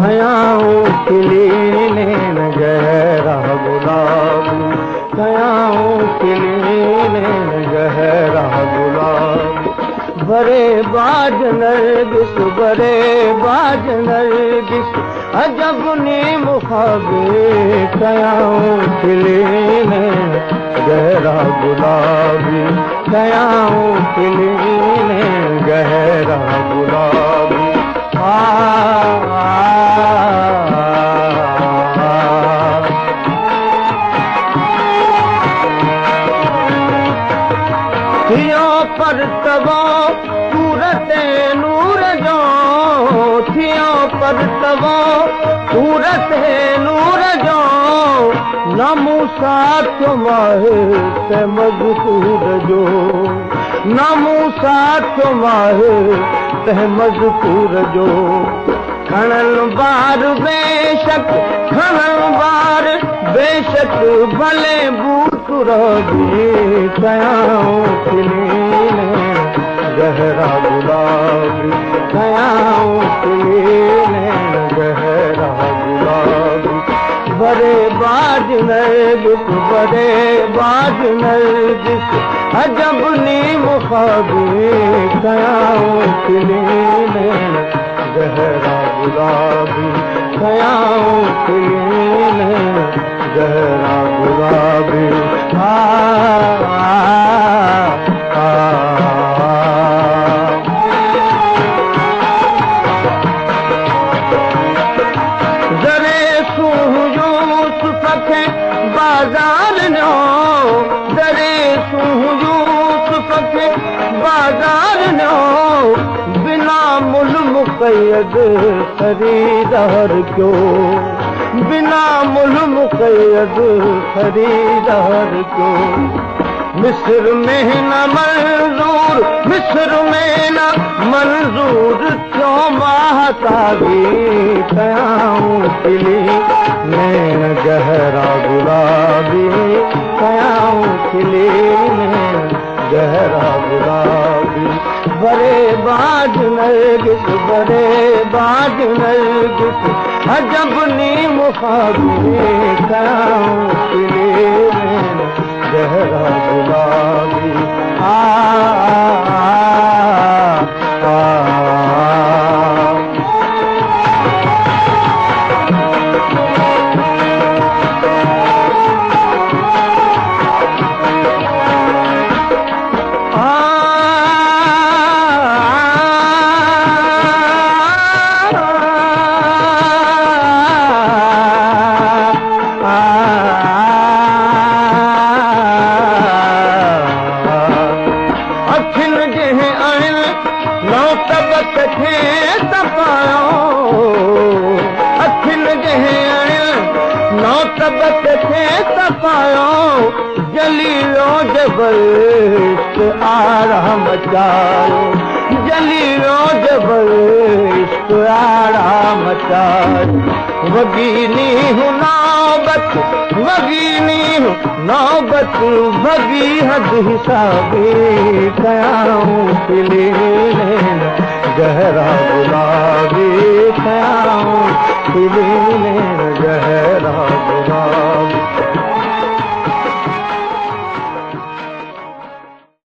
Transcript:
कयाऊं खिलीने न गहरा गुलाबी कयाऊं खिलीने न गहरा गुलाबी बरे बाज नरगिस बरे बाज नरगिस अजबनी मुखाबे कयाऊं खिलीने गहरा गुलाबी कयाऊं खिलीने गहरा गुलाबी थियो पर तबो सूरत नूर जो थियो पर तबो सूरत नूर जो न मूसा तुमाहे ते मज़कूर जो न मूसा तुमाहे ते मज़कूर जो खणन बार बेशक खणन बार बेशक भले बूतुर भी कयाऊं खिलीने गहरा गुलाबी कयाऊं खिलीने गहरा गुलाबी बरे बाज नरगिस बरे बाज नरगिस अजबनी मुखाबी कयाऊं खिलीने गहरा गुलाबी कयाऊं खिलीने गहरा गुलाबी जरे सूह यूसुफ खे बाज़ार नो जरे सूह यूसुफ खे बाज़ार नो बिना मुल मुक़य्यद खरीदार क्यों बिना मुल मुक़य्यद खरीदार क्यों मिस्र में न मंजूर मिस्र में न मंजूर क्यों महताबी कयाऊं खिलीने गहरा गुलाबी कयाऊं खिलीने गहरा गुलाबी बरे बाज नरगिस बरे बाज नरगिस अजबनी मुखाबी कयाऊं खिलीने गहरा गुलाबी जलीलो जबल इश्क आराम चायो जलीलो जबल इश्क आराम चायो वगीनी हूँ नौबत वगीनी हूँ नौबत भगी हद हिसाबी कयाऊं खिलीने गहरा गुलाबी